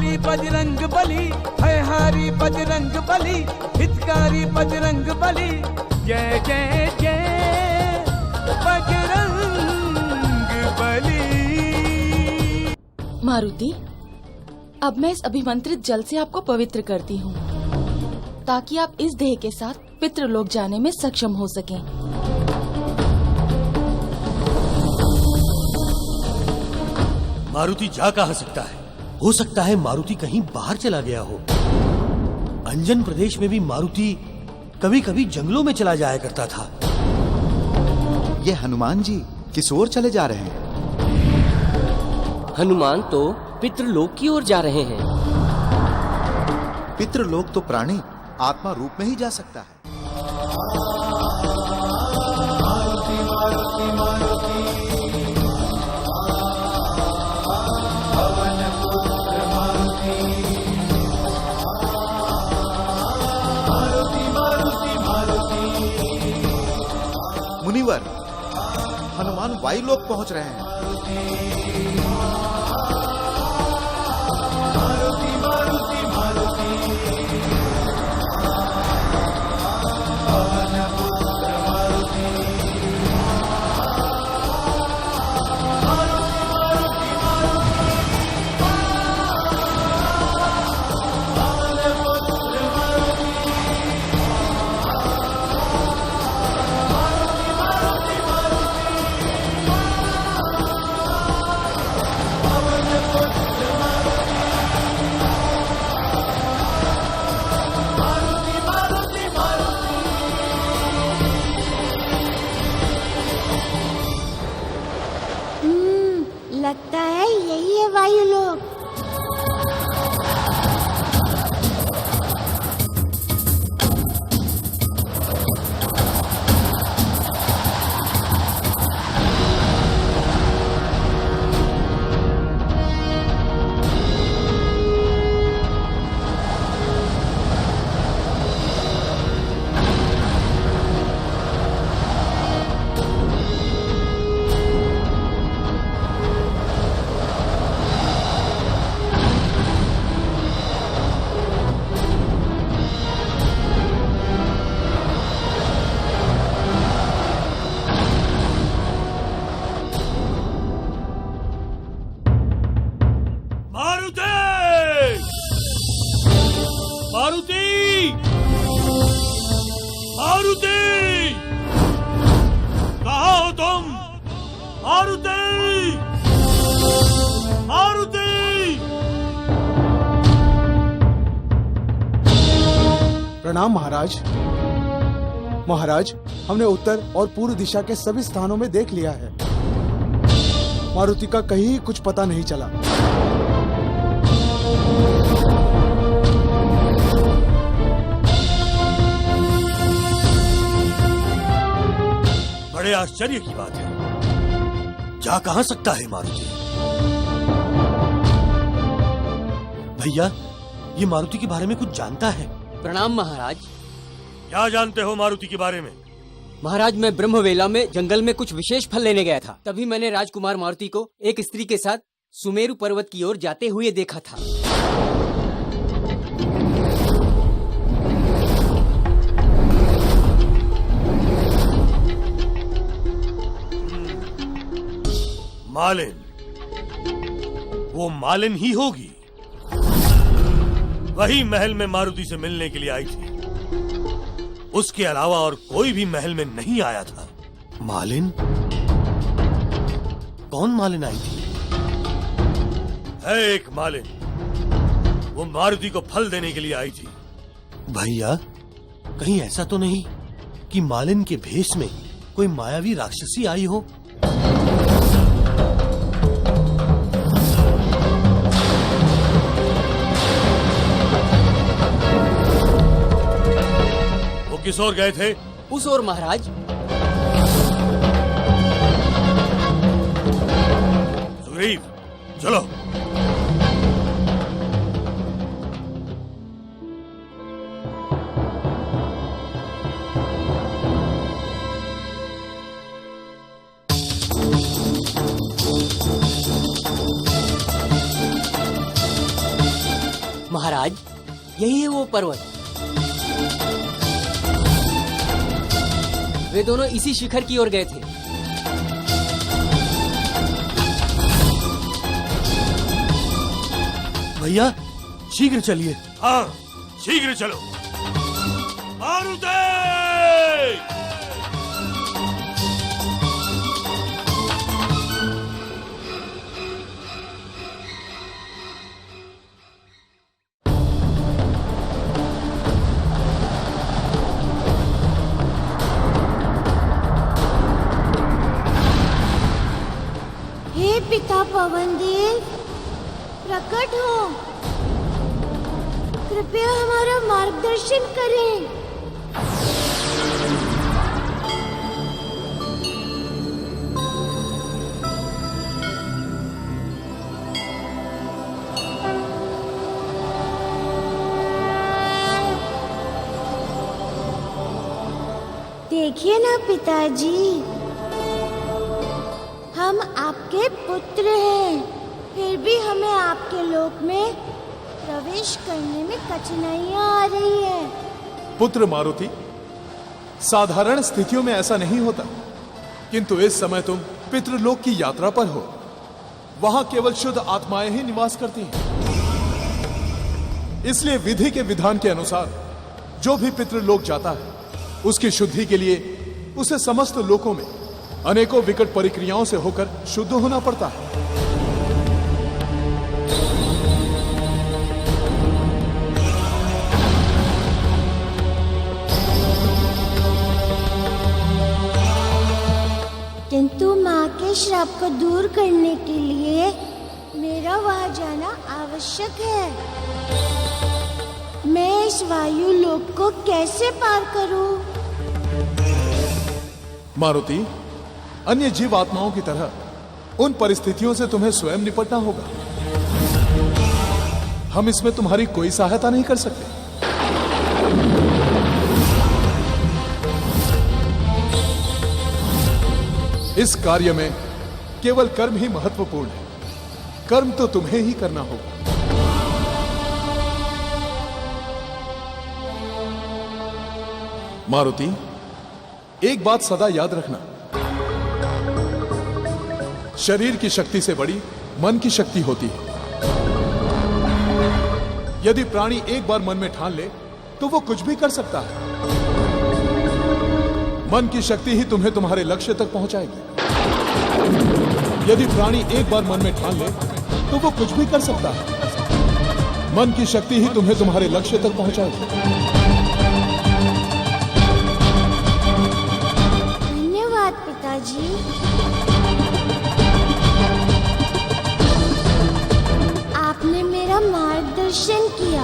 हितकारी बजरंग बली, भयहारी बजरंग बली, हितकारी बजरंग बली। जय जय जय बजरंग बली। मारुति, अब मैं इस अभिमंत्रित जल से आपको पवित्र करती हूँ, ताकि आप इस देह के साथ पितृलोक जाने में सक्षम हो सकें। मारुति जा कहाँ सकता है? हो सकता है मारुति कहीं बाहर चला गया हो। अंजन प्रदेश में भी मारुति कभी कभी जंगलों में चला जाया करता था। ये हनुमान जी किस ओर चले जा रहे हैं? हनुमान तो पितृलोक की ओर जा रहे हैं। पितृलोक तो प्राणी आत्मा रूप में ही जा सकता है। मुनिवर, हनुमान वायुलोक पहुंच रहे हैं। लगता है यही है वायुलोक। मारुति! मारुति! कहाँ हो तुम? मारुति! मारुति! प्रणाम महाराज। महाराज, हमने उत्तर और पूर्व दिशा के सभी स्थानों में देख लिया है। मारुति का कहीं कुछ पता नहीं चला। बड़े आश्चर्य की बात है। जा कहाँ सकता है मारुति? भैया, ये मारुति के बारे में कुछ जानता है? प्रणाम महाराज। क्या जानते हो मारुति के बारे में? महाराज, मैं ब्रह्मवेला में जंगल में कुछ विशेष फल लेने गया था। तभी मैंने राजकुमार मारुति को एक स्त्री के साथ सुमेरु पर्वत की ओर जाते हुए देखा था। मालिन, वो मालिन ही होगी। वही महल में मारुति से मिलने के लिए आई थी। उसके अलावा और कोई भी महल में नहीं आया था। मालिन? कौन मालिन आई थी? है एक मालिन, वो मारुति को फल देने के लिए आई थी। भैया, कहीं ऐसा तो नहीं कि मालिन के भेष में कोई मायावी राक्षसी आई हो? किस ओर गए थे? उस ओर महाराज। सुग्रीव, चलो। महाराज, यही है वो पर्वत। वे दोनों इसी शिखर की ओर गए थे। भैया शीघ्र चलिए। हाँ, शीघ्र चलो। मारुति! हे पिता पवन देव, प्रकट हो, कृपया हमारा मार्गदर्शन करें। देखिए ना पिताजी, हम आपके पुत्र हैं, फिर भी हमें आपके लोक में प्रवेश करने में कठिनाइयां आ रही है। पुत्र मारुति, साधारण स्थितियों में ऐसा नहीं होता, किंतु इस समय तुम पितृलोक की यात्रा पर हो। वहां केवल शुद्ध आत्माएं ही निवास करती हैं। इसलिए विधि के विधान के अनुसार जो भी पितृलोक जाता है, उसकी शुद्धि के लिए उसे समस्त लोकों में अनेकों विकट परिक्रियाओं से होकर शुद्ध होना पड़ता है। किंतु माँ के श्राप को दूर करने के लिए मेरा वहां जाना आवश्यक है। मैं इस वायु लोक को कैसे पार करूं? मारुति, अन्य जीव आत्माओं की तरह उन परिस्थितियों से तुम्हें स्वयं निपटना होगा। हम इसमें तुम्हारी कोई सहायता नहीं कर सकते। इस कार्य में केवल कर्म ही महत्वपूर्ण है। कर्म तो तुम्हें ही करना होगा। मारुति, एक बात सदा याद रखना, शरीर की शक्ति से बड़ी मन की शक्ति होती है। यदि प्राणी एक बार मन में ठान ले तो वो कुछ भी कर सकता है। मन की शक्ति ही तुम्हें तुम्हारे लक्ष्य तक पहुंचाएगी। यदि प्राणी एक बार मन में ठान ले तो वो कुछ भी कर सकता है। मन की शक्ति ही तुम्हें तुम्हारे लक्ष्य तक पहुंचाएगी। धन्यवाद पिताजी। आपने मेरा मार्गदर्शन किया।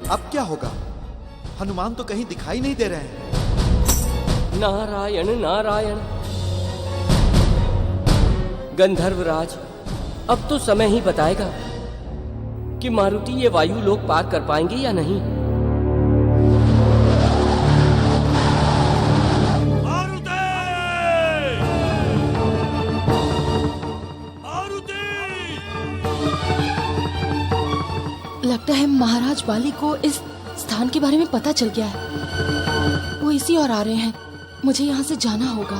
अब क्या होगा? हनुमान तो कहीं दिखाई नहीं दे रहे हैं। नारायण नारायण। गंधर्वराज, अब तो समय ही बताएगा कि मारुति ये वायु लोक पार कर पाएंगे या नहीं। मारुति! मारुति! लगता है महाराज बाली को इस स्थान के बारे में पता चल गया है। वो इसी ओर आ रहे हैं। मुझे यहाँ से जाना होगा।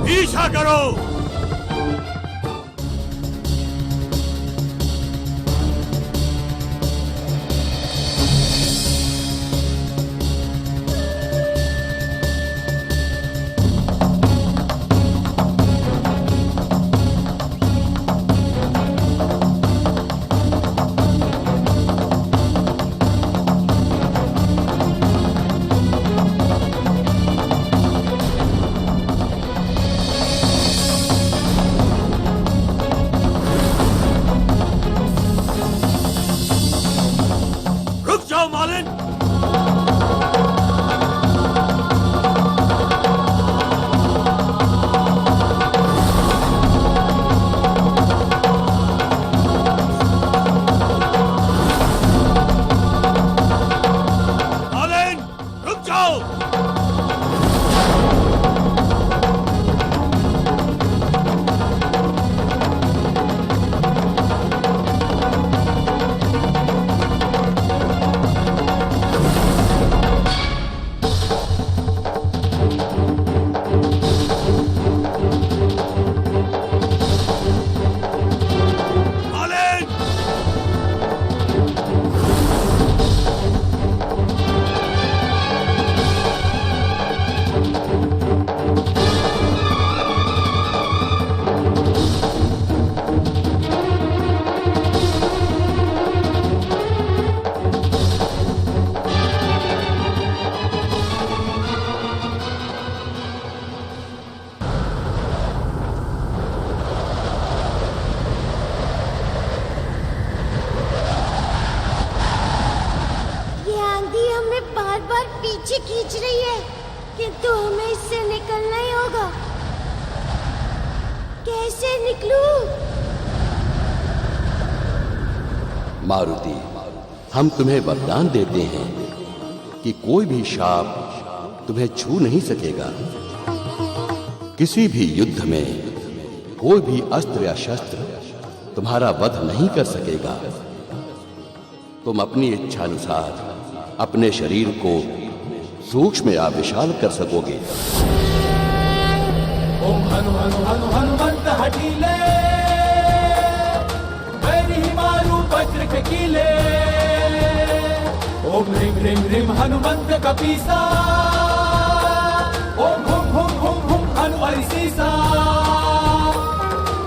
पीछा करो। हमें इससे निकलना ही होगा। कैसे निकलूं? मारुति, हम तुम्हें वरदान देते हैं कि कोई भी शाप तुम्हें छू नहीं सकेगा। किसी भी युद्ध में कोई भी अस्त्र या शस्त्र तुम्हारा वध नहीं कर सकेगा। तुम अपनी इच्छानुसार अपने शरीर को सूक्ष्म या विशाल कर सकोगे। ओम हनु हनु हनु हनुमंत हठीले, बैरी मारू वज्र के कीले। ओम ह्रीं ह्रीं ह्रीं हनुमंत कपीसा, ओम हुम हुम हुम हुम हनु अरिसीसा।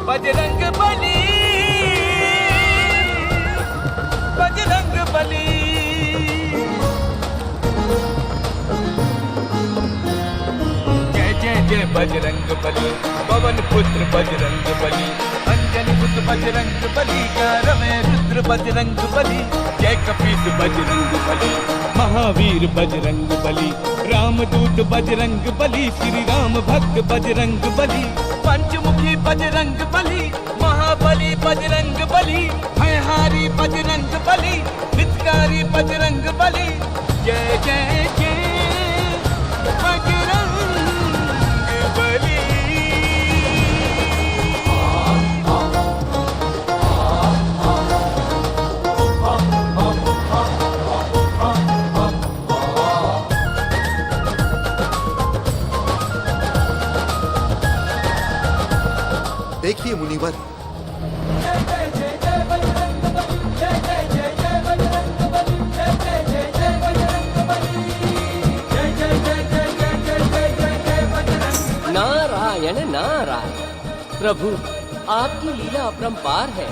बजरंग बली, बजरंग बली। जय जय जय बजरंग बली, पवन पुत्र बजरंग बली। अंजनी पुत्र बजरंग बली, में रुद्र बजरंग बली। जय कपीस बजरंग बली, महावीर बजरंग बली। रामदूत बजरंग बली, श्री राम भक्त बजरंग बली। पंचमुखी बजरंग बली, महाबली बजरंग बली। भयहारी बजरंग बली, हितकारी बजरंग बली। जय जय जय बजरंग बली। देखिए मुनिवर, नारायण नारायण। प्रभु, आपकी लीला अपरंपार है।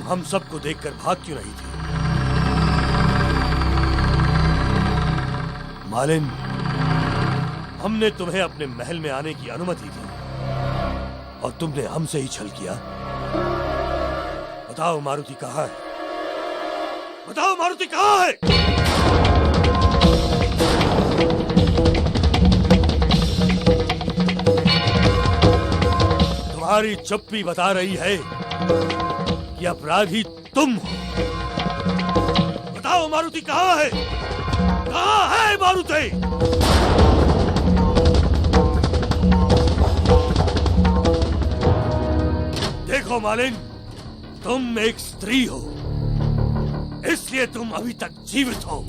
हम सबको देखकर भाग क्यों नहीं थे? मालिन, हमने तुम्हें अपने महल में आने की अनुमति दी और तुमने हमसे ही छल किया। बताओ मारुति कहाँ है? बताओ मारुति कहाँ है? तुम्हारी चप्पी बता रही है कि अपराधी तुम हो। बताओ मारुति कहाँ है? कहाँ है मारुति? देखो मालिन, तुम एक स्त्री हो, इसलिए तुम अभी तक जीवित हो।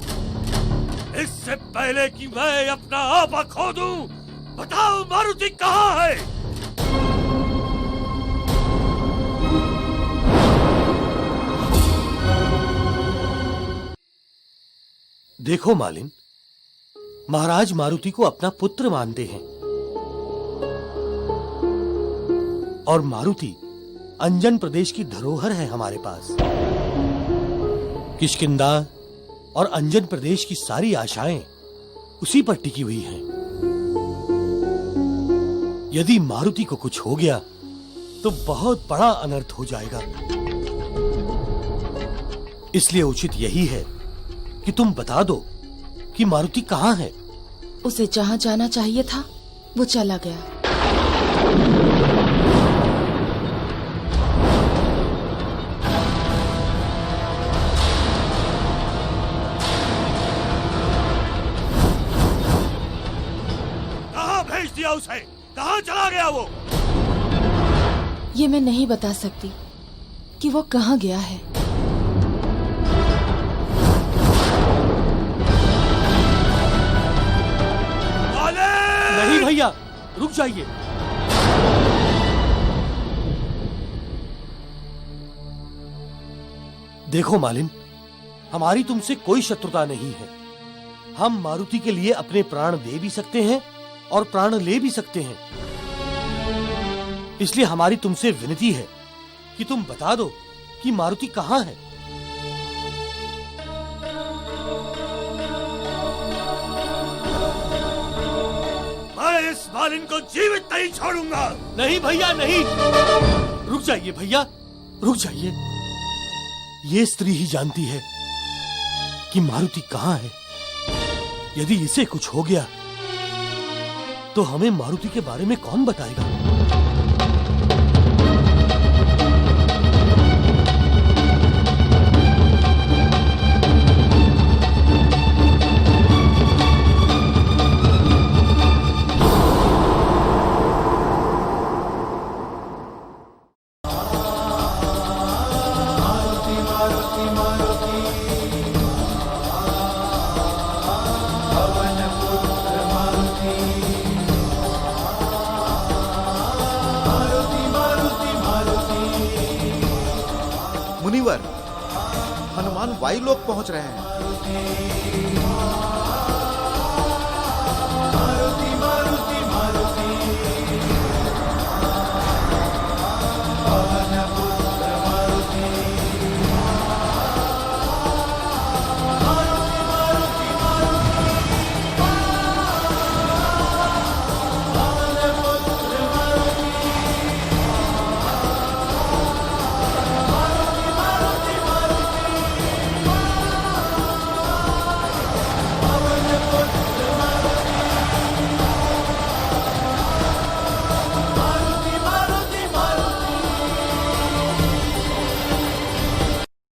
इससे पहले कि मैं अपना आपा खो दूं, बताओ मारुति कहाँ है? देखो मालिन, महाराज मारुति को अपना पुत्र मानते हैं। और मारुति अंजन प्रदेश की धरोहर है हमारे पास। किष्किंधा और अंजन प्रदेश की सारी आशाएं उसी पर टिकी हुई हैं। यदि मारुति को कुछ हो गया तो बहुत बड़ा अनर्थ हो जाएगा। इसलिए उचित यही है कि तुम बता दो कि मारुति कहाँ है। उसे जहाँ जाना चाहिए था वो चला गया। कहाँ भेज दिया उसे? कहाँ चला गया वो? ये मैं नहीं बता सकती कि वो कहाँ गया है। नहीं भैया, रुक जाइए। देखो मालिन, हमारी तुमसे कोई शत्रुता नहीं है। हम मारुति के लिए अपने प्राण दे भी सकते हैं और प्राण ले भी सकते हैं। इसलिए हमारी तुमसे विनती है कि तुम बता दो कि मारुति कहाँ है। मैं इस मालिन को जीवित नहीं छोड़ूंगा। नहीं भैया नहीं, रुक जाइए भैया, रुक जाइए। ये स्त्री ही जानती है कि मारुति कहाँ है। यदि इसे कुछ हो गया तो हमें मारुति के बारे में कौन बताएगा। मुनिवर, हनुमान वायुलोक पहुंच रहे हैं।